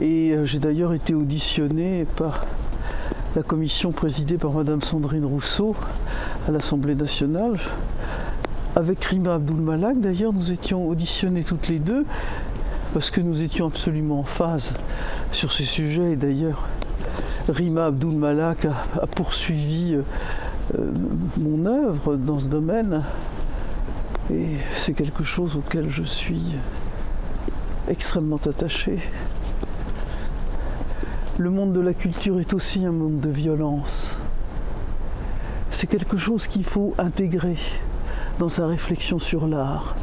Et j'ai d'ailleurs été auditionné par la commission présidée par Madame Sandrine Rousseau à l'Assemblée nationale. Avec Rima Abdul-Malak, d'ailleurs, nous étions auditionnés toutes les deux parce que nous étions absolument en phase sur ces sujets. Et d'ailleurs, Rima Abdul-Malak a poursuivi mon œuvre dans ce domaine. Et c'est quelque chose auquel je suis extrêmement attaché. Le monde de la culture est aussi un monde de violence. C'est quelque chose qu'il faut intégrer dans sa réflexion sur l'art.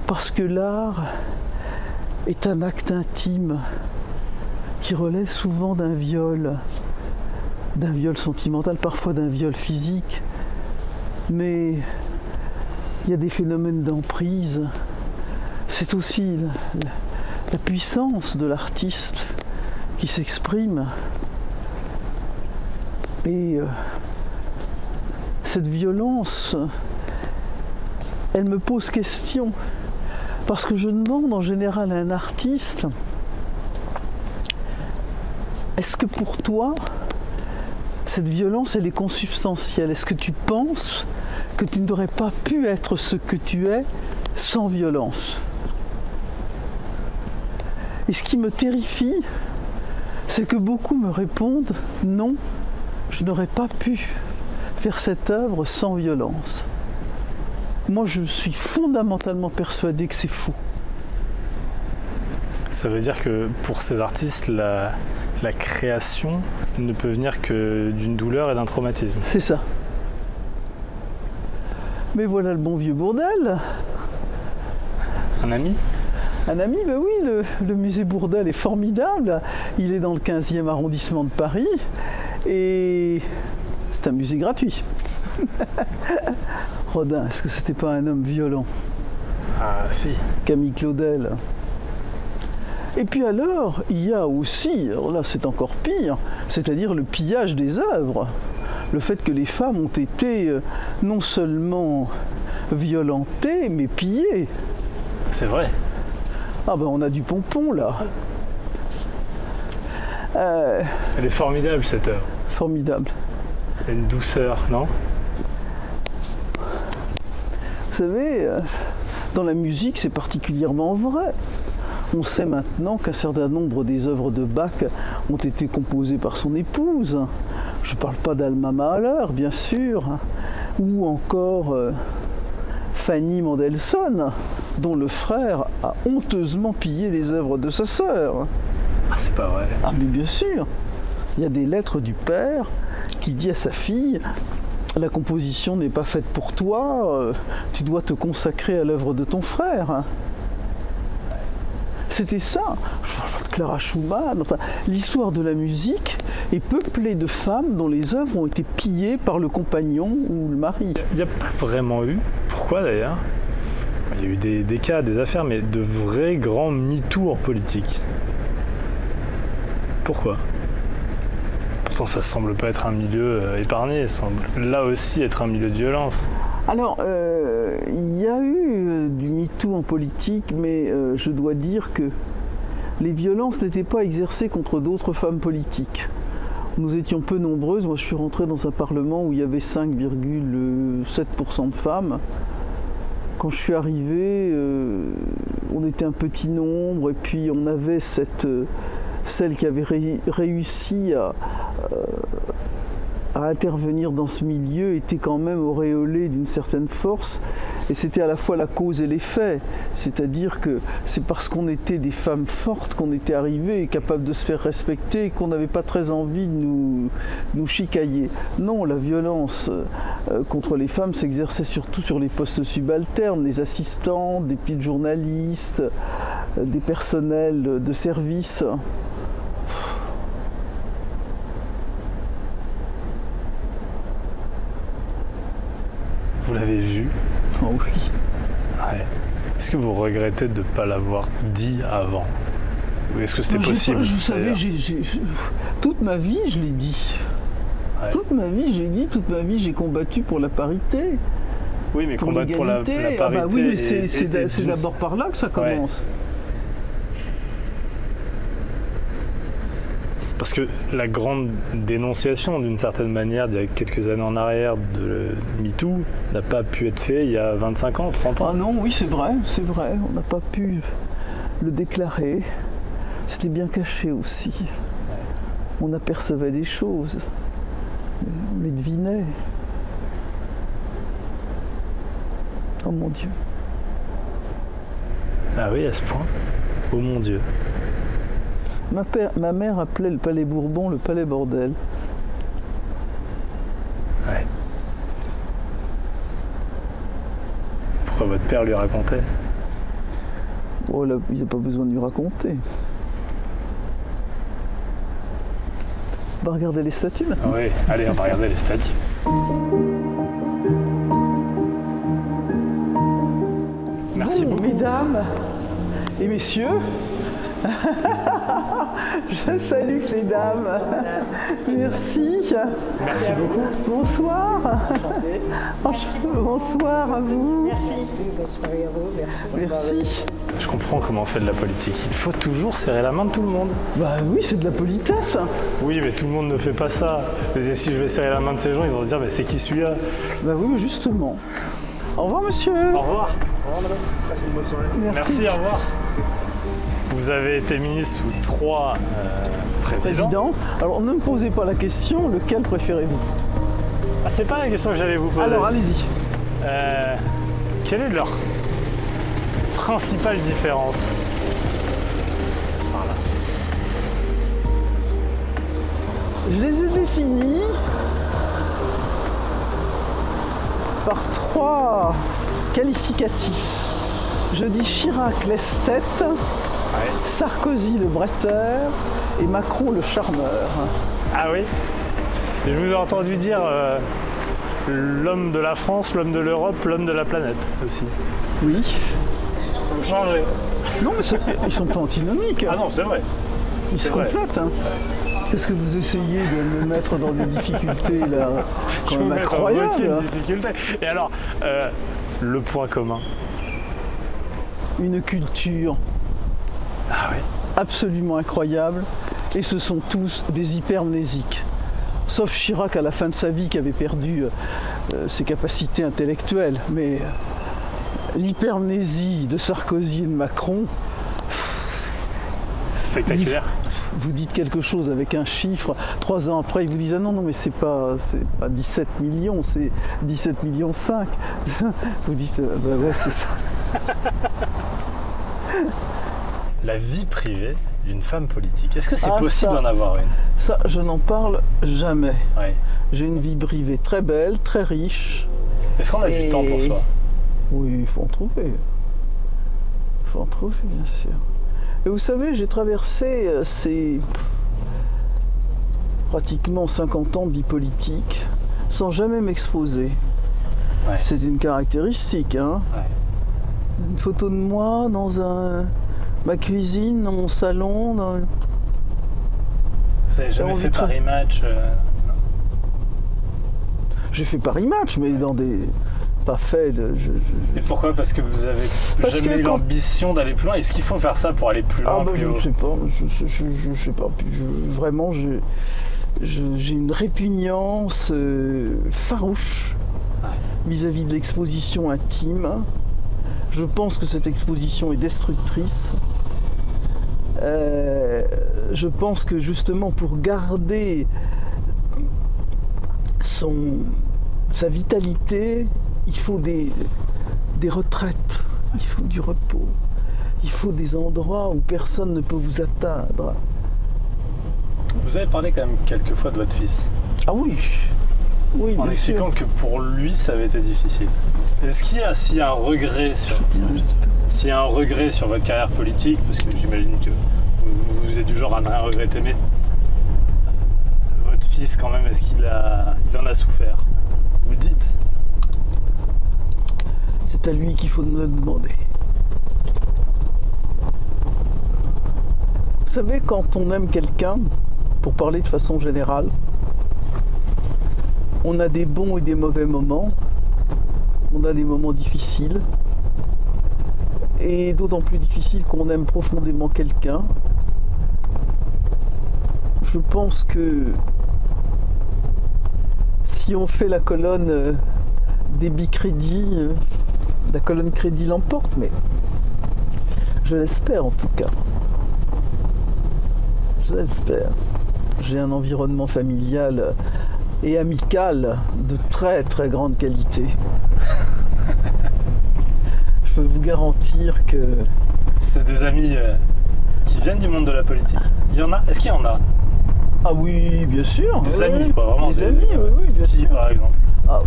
Parce que l'art est un acte intime qui relève souvent d'un viol sentimental, parfois d'un viol physique. Mais il y a des phénomènes d'emprise. C'est aussi la puissance de l'artiste qui s'exprime. Et cette violence, elle me pose question. Parce que je demande en général à un artiste, est-ce que pour toi, cette violence, elle est consubstantielle? Est-ce que tu penses que tu n'aurais pas pu être ce que tu es sans violence? Et ce qui me terrifie, c'est que beaucoup me répondent « Non, je n'aurais pas pu faire cette œuvre sans violence ». Moi, je suis fondamentalement persuadé que c'est faux. Ça veut dire que pour ces artistes, la création ne peut venir que d'une douleur et d'un traumatisme. C'est ça. Mais voilà le bon vieux Bourdelle. Un ami? Un ami, ben oui, le musée Bourdelle est formidable. Il est dans le 15e arrondissement de Paris et c'est un musée gratuit. Rodin, est-ce que c'était pas un homme violent? Ah si. Camille Claudel. Et puis alors, il y a aussi, alors là c'est encore pire, c'est-à-dire le pillage des œuvres. Le fait que les femmes ont été non seulement violentées, mais pillées. C'est vrai. Ah ben on a du pompon là. Elle est formidable cette œuvre. Formidable. Elle a une douceur, non? Vous savez, dans la musique c'est particulièrement vrai. On sait maintenant qu'un certain nombre des œuvres de Bach ont été composées par son épouse. Je ne parle pas d'Alma Mahler, bien sûr, ou encore Fanny Mendelssohn, dont le frère a honteusement pillé les œuvres de sa sœur. Ah, c'est pas vrai. Ah, mais bien sûr. Il y a des lettres du père qui dit à sa fille « La composition n'est pas faite pour toi, tu dois te consacrer à l'œuvre de ton frère. » C'était ça. Je parle pas de Clara Schumann. Enfin, l'histoire de la musique est peuplée de femmes dont les œuvres ont été pillées par le compagnon ou le mari. Il n'y a pas vraiment eu, pourquoi d'ailleurs? Il y a eu des cas, des affaires, mais de vrais grands MeToo en politique. Pourquoi? Pourtant, ça semble pas être un milieu épargné, ça semble là aussi être un milieu de violence. Alors, il y a eu du MeToo en politique, mais je dois dire que les violences n'étaient pas exercées contre d'autres femmes politiques. Nous étions peu nombreuses. Moi, je suis rentré dans un parlement où il y avait 5,7% de femmes. Quand je suis arrivé, on était un petit nombre, et puis on avait celle qui avait réussi à intervenir dans ce milieu était quand même auréolé d'une certaine force, et c'était à la fois la cause et l'effet. C'est-à-dire que c'est parce qu'on était des femmes fortes qu'on était arrivées et capables de se faire respecter et qu'on n'avait pas très envie de nous chicailler. Non, la violence contre les femmes s'exerçait surtout sur les postes subalternes, les assistants, des petites journalistes, des personnels de service. Vous l'avez vu? Oh oui. Ouais. Est-ce que vous regrettez de ne pas l'avoir dit avant? Ou est-ce que c'était possible? Vous savez, toute ma vie, je l'ai dit. Ouais. Toute ma vie, j'ai dit, toute ma vie, j'ai combattu pour la parité. Oui, mais combattre pour la parité. Ah bah oui, mais c'est d'abord par là que ça commence. Ouais. Parce que la grande dénonciation, d'une certaine manière, d'il y a quelques années en arrière, de MeToo, n'a pas pu être fait il y a 25 ans, 30 ans. Ah non, oui, c'est vrai, on n'a pas pu le déclarer. C'était bien caché aussi. Ouais. On apercevait des choses, on les devinait. Oh mon Dieu. Ah oui, à ce point. Oh mon Dieu. Ma mère appelait le palais Bourbon le palais bordel. Ouais. Pourquoi votre père lui racontait? Oh, là, il n'y a pas besoin de lui raconter. On va regarder les statues maintenant. Oui, allez, on va regarder les statues. Merci beaucoup. Mesdames et messieurs, je salue les dames. Merci. Merci beaucoup. Bonsoir. Enchanté. Bonsoir à vous. Merci. Bonsoir à vous. Merci. Merci. Je comprends comment on fait de la politique. Il faut toujours serrer la main de tout le monde. Bah oui, c'est de la politesse. Oui, mais tout le monde ne fait pas ça. Et si je vais serrer la main de ces gens, ils vont se dire, mais c'est qui celui-là? Bah oui, mais justement. Au revoir, monsieur. Au revoir. Au revoir, madame. Passez une bonne soirée. Merci, au revoir. Vous avez été ministre sous 3 présidents. Alors ne me posez pas la question, lequel préférez-vous? Ah, c'est pas la question que j'allais vous poser. Alors allez-y. Quelle est leur principale différence? C'est par là. Je les ai définis par 3 qualificatifs. Je dis Chirac l'esthète, ouais. Sarkozy le bretteur et Macron le charmeur. Ah oui? Et je vous ai entendu dire l'homme de la France, l'homme de l'Europe, l'homme de la planète aussi. Oui. Faut changer. Non, mais ils sont pas antinomiques. Ah non, c'est vrai. Ils se complètent. Hein. Qu'est-ce que vous essayez de me mettre dans des difficultés là? Quand même incroyable. Et alors, le point commun? Une culture absolument incroyable, et ce sont tous des hypermnésiques. Sauf Chirac à la fin de sa vie qui avait perdu ses capacités intellectuelles, mais l'hypermnésie de Sarkozy et de Macron, c'est spectaculaire. Vous dites quelque chose avec un chiffre, 3 ans après ils vous disent ah non mais c'est pas 17 millions, c'est 17 millions 5. Vous dites bah ouais c'est ça. La vie privée d'une femme politique, est-ce que c'est possible d'en avoir une? Ça, je n'en parle jamais. Ouais. J'ai une vie privée très belle, très riche. Est-ce qu'on a du temps pour soi? Oui, il faut en trouver. Il faut en trouver, bien sûr. Et vous savez, j'ai traversé ces pratiquement 50 ans de vie politique sans jamais m'exposer. Ouais. C'est une caractéristique, hein. Ouais. Une photo de moi dans ma cuisine, dans mon salon. Vous n'avez jamais fait Paris Match J'ai fait Paris Match, mais dans des... pas fait de... Et pourquoi? Parce que vous avez jamais eu l'ambition d'aller plus loin. Est-ce qu'il faut faire ça pour aller plus loin? Je ne sais pas. Je sais pas. Vraiment, j'ai une répugnance farouche vis-à-vis de l'exposition intime. Je pense que cette exposition est destructrice. Je pense que justement pour garder sa vitalité, il faut des retraites, il faut du repos, il faut des endroits où personne ne peut vous atteindre. Vous avez parlé quand même quelques fois de votre fils. Ah oui, oui, En bien expliquant sûr. que pour lui, ça avait été difficile. Est-ce qu'il y a, s'il y a un regret sur votre carrière politique, parce que j'imagine que vous êtes du genre à ne rien regretter, mais votre fils quand même, est-ce qu'il en a souffert? Vous le dites? C'est à lui qu'il faut me demander. Vous savez, quand on aime quelqu'un, pour parler de façon générale, on a des bons et des mauvais moments, on a des moments difficiles, et d'autant plus difficiles qu'on aime profondément quelqu'un. Je pense que si on fait la colonne débit crédit, la colonne crédit l'emporte, mais je l'espère en tout cas. Je l'espère. J'ai un environnement familial et amical de très très grande qualité. Je peux vous garantir que... C'est des amis qui viennent du monde de la politique. Il y en a? Est-ce qu'il y en a? Ah oui, bien sûr. Des oui, amis, quoi, vraiment. Des amis, oui, bien Qui, sûr. par exemple? Ah,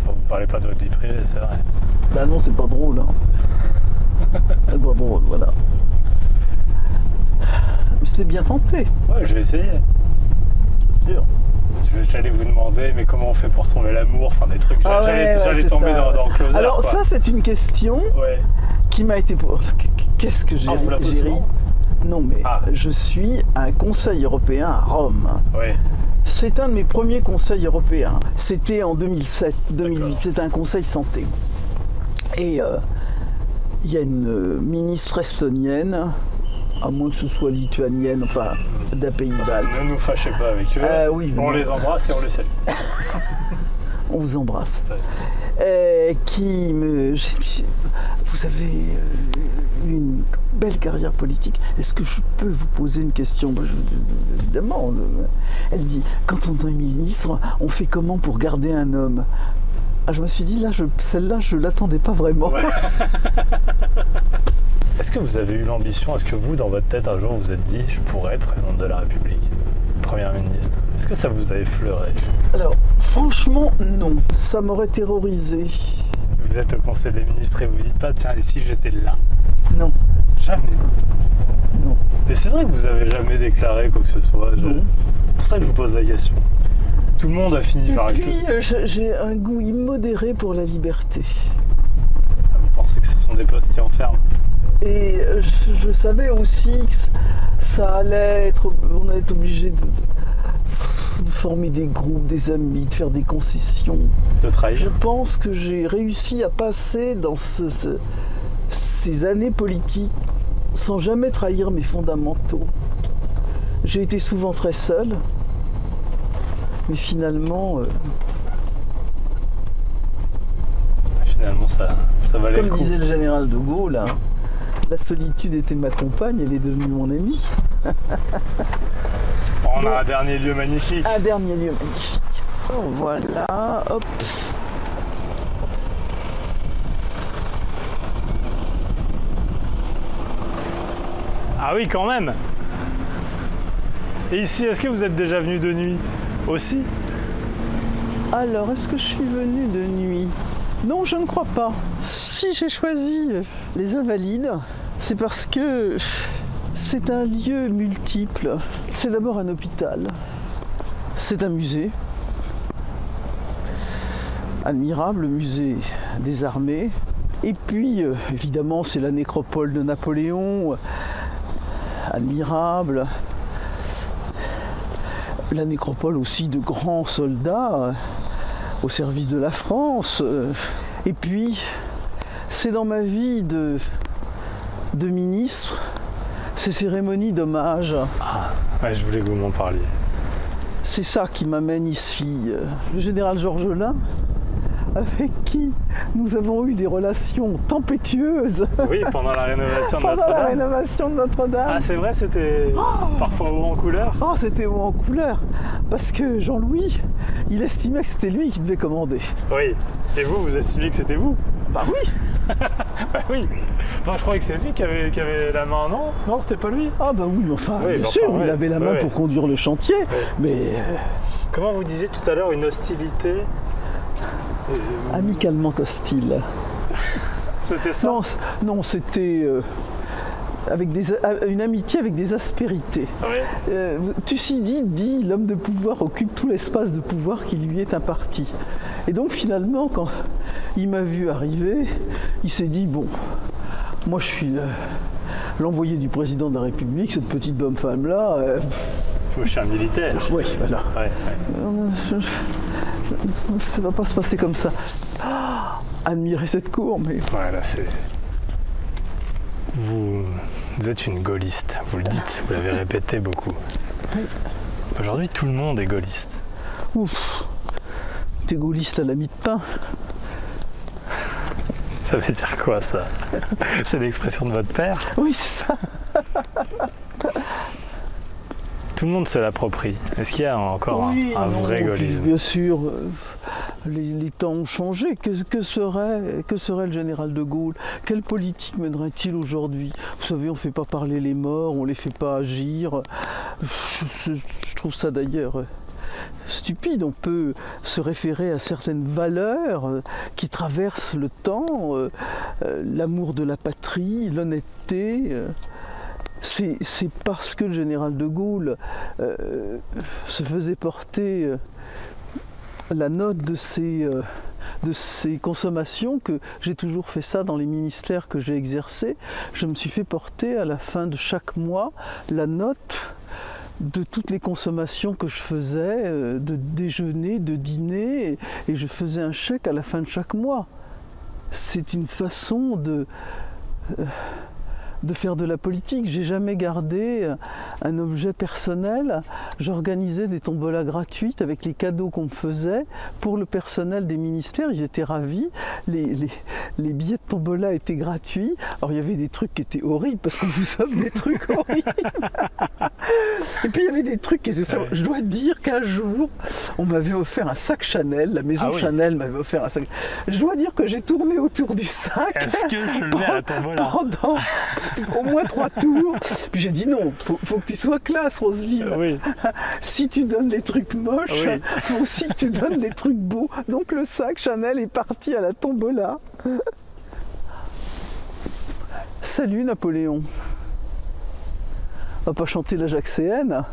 Enfin, vous parlez pas de votre vie privée, c'est vrai. bah non, c'est pas drôle. Hein. C'est pas drôle, voilà. Mais c'était bien tenté, Ouais, je vais essayer. bien sûr. J'allais vous demander, mais comment on fait pour trouver l'amour? Enfin, des trucs. Ah J'allais ouais, c'est tomber ça. dans le closer. Alors quoi. ça, c'est une question Ouais. qui m'a été... Qu'est-ce que j'ai Ah, vous la posez j'ai ri? souvent? Non, mais Ah. je suis à un conseil européen à Rome. Ouais. C'est un de mes premiers conseils européens. C'était en 2007, 2008. D'accord. C'était un conseil santé. Et il y a une ministre estonienne, à moins que ce soit lituanienne, enfin d'un pays baltes. Ne nous fâchez pas avec eux. Oui, On non. les embrasse et on les salue. On vous embrasse. Ouais. Qui me... Vous avez une belle carrière politique. Est-ce que je peux vous poser une question? Évidemment. Elle dit, quand on est ministre, on fait comment pour garder un homme? Ah, je me suis dit, celle-là, je ne l'attendais pas vraiment. Ouais. Est-ce que vous avez eu l'ambition, est-ce que vous, dans votre tête, un jour, vous vous êtes dit, je pourrais être présidente de la République, première ministre? Est-ce que ça vous a effleuré? Alors, franchement, non. Ça m'aurait terrorisé. Vous êtes au Conseil des ministres et vous dites pas, tiens, et si j'étais là? Non, Jamais. non. Mais c'est vrai que vous avez jamais déclaré quoi que ce soit. Non. C'est pour ça que je vous pose la question. Tout le monde a fini Et par puis, tout. j'ai un goût immodéré pour la liberté. Ah, vous pensez que ce sont des postes qui enferment? Et je savais aussi que ça allait être... On allait être obligé de former des groupes, des amis, de faire des concessions. De Je trahir? pense que j'ai réussi à passer dans ces années politiques sans jamais trahir mes fondamentaux. J'ai été souvent très seul, mais finalement, Finalement, ça valait le comme coup. disait le général de Gaulle, hein, la solitude était ma compagne, elle est devenue mon amie. On a un dernier lieu magnifique. Un dernier lieu magnifique. Oh, voilà, hop. Ah oui, quand même. Et ici, est-ce que vous êtes déjà venu de nuit aussi? Alors, est-ce que je suis venue de nuit? Non, je ne crois pas. Si j'ai choisi les Invalides, c'est parce que c'est un lieu multiple. C'est d'abord un hôpital. C'est un musée. Admirable, le musée des armées. Et puis, évidemment, c'est la nécropole de Napoléon. Admirable. La nécropole aussi de grands soldats au service de la France. Et puis, c'est dans ma vie de ministre, ces cérémonies d'hommage. Ouais, je voulais que vous m'en parliez. C'est ça qui m'amène ici. Le général Georges Lain avec qui nous avons eu des relations tempétueuses Oui, pendant la rénovation de pendant la Notre-Dame. rénovation de Notre-Dame. Ah, c'est vrai, c'était parfois haut en couleur. Oh, c'était haut en couleur, parce que Jean-Louis, il estimait que c'était lui qui devait commander. Oui. Et vous estimiez que c'était vous? Bah oui. Bah oui. Enfin, je croyais que c'est lui qui avait la main, non? Non, c'était pas lui. Ah bah oui, mais enfin, Oui, bien mais sûr, enfin, il ouais. avait la main Ouais, pour conduire le chantier, mais Comment vous disiez tout à l'heure une hostilité? amicalement hostile. C'était ça? Non, c'était avec une amitié avec des aspérités. Oui. Thucydide dit l'homme de pouvoir occupe tout l'espace de pouvoir qui lui est imparti. Et donc finalement, quand il m'a vu arriver, il s'est dit bon, moi je suis l'envoyé du président de la République, cette petite bonne femme-là. Je suis un militaire. Oui, voilà. Ouais. Ça va pas se passer comme ça. Ah, admirer cette cour, mais Voilà, c'est. Vous êtes une gaulliste, vous le dites, vous l'avez répété beaucoup. Aujourd'hui, tout le monde est gaulliste. ouf, t'es gaulliste à la mie de pain. Ça veut dire quoi, ça? C'est l'expression de votre père? Oui, c'est ça. Tout le monde se l'approprie. Est-ce qu'il y a encore Oui, un non, vrai puis, gaullisme? bien sûr, les temps ont changé. Que serait le général de Gaulle? Quelle politique mènerait-il aujourd'hui? Vous savez, on ne fait pas parler les morts, on ne les fait pas agir. Je trouve ça d'ailleurs stupide. On peut se référer à certaines valeurs qui traversent le temps, l'amour de la patrie, l'honnêteté. C'est parce que le général de Gaulle se faisait porter la note de ses consommations que j'ai toujours fait ça dans les ministères que j'ai exercés. Je me suis fait porter à la fin de chaque mois la note de toutes les consommations que je faisais, de déjeuner, de dîner, et je faisais un chèque à la fin de chaque mois. C'est une façon de faire de la politique. J'ai jamais gardé un objet personnel. J'organisais des tombolas gratuites avec les cadeaux qu'on me faisait pour le personnel des ministères. Ils étaient ravis. Les billets de tombola étaient gratuits. Alors il y avait des trucs qui étaient horribles parce qu'on vous offre des trucs horribles. Et puis il y avait des trucs qui étaient... Je dois dire qu'un jour, on m'avait offert un sac Chanel. La maison Chanel m'avait offert un sac. Je dois dire que j'ai tourné autour du sac. Est-ce que je le mets à la tombola? Pendant au moins 3 tours. Puis j'ai dit non, faut que tu sois classe, Roselyne. Oui. Si tu donnes des trucs moches, faut aussi que tu donnes des trucs beaux. Donc le sac Chanel est parti à la tombola. Salut Napoléon. On va pas chanter la Jacquéenne.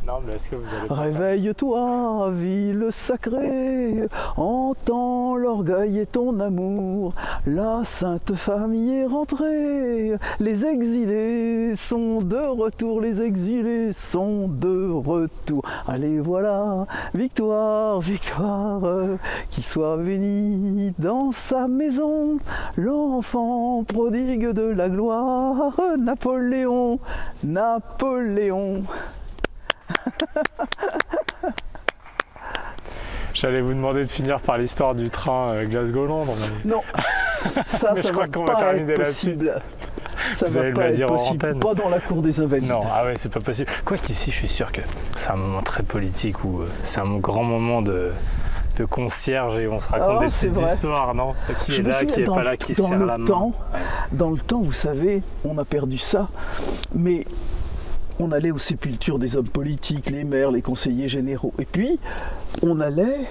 Non, mais est-ce que vous allez... Réveille-toi, ville sacrée, entends l'orgueil et ton amour, la sainte famille est rentrée, les exilés sont de retour, les exilés sont de retour. Allez voilà, victoire, victoire, qu'il soit béni dans sa maison, l'enfant prodigue de la gloire, Napoléon, Napoléon. J'allais vous demander de finir par l'histoire du train Glasgow-Londres. Mais... Non, ça je crois va qu'on va pas terminer être là-dessus. possible. Ça Vous va allez me pas le être dire en possible. antenne. Pas dans la cour des Invalides. Non, ah ouais, c'est pas possible. Quoi qu'ici, je suis sûr que c'est un moment très politique où c'est un grand moment de concierge et on se raconte des petites histoires, non? Qui est là, qui est pas là, qui serre la main. Dans le temps, vous savez, on a perdu ça, mais on allait aux sépultures des hommes politiques, les maires, les conseillers généraux. Et puis, on allait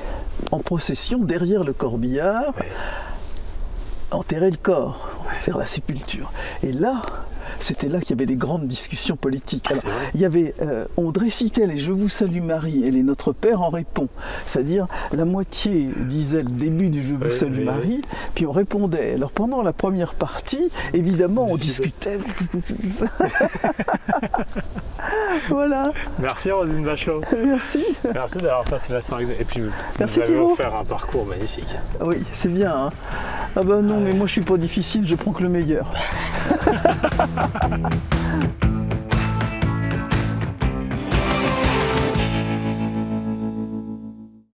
en procession derrière le corbillard, enterrer le corps, faire la sépulture. Et là, c'était là qu'il y avait des grandes discussions politiques. Alors, il y avait, on récitait les « Je vous salue Marie » et les « Notre Père » en répond. C'est-à-dire, la moitié disait le début du « Je vous salue Marie », puis on répondait. Alors, pendant la première partie, évidemment, on discutait. Voilà. Merci Roselyne Bachelot. Merci. Merci d'avoir passé la soirée. Et puis, merci vous avez Thibaut. offert un parcours magnifique. Oui, c'est bien. Hein. Ah ben non, mais moi je suis pas difficile, je prends que le meilleur.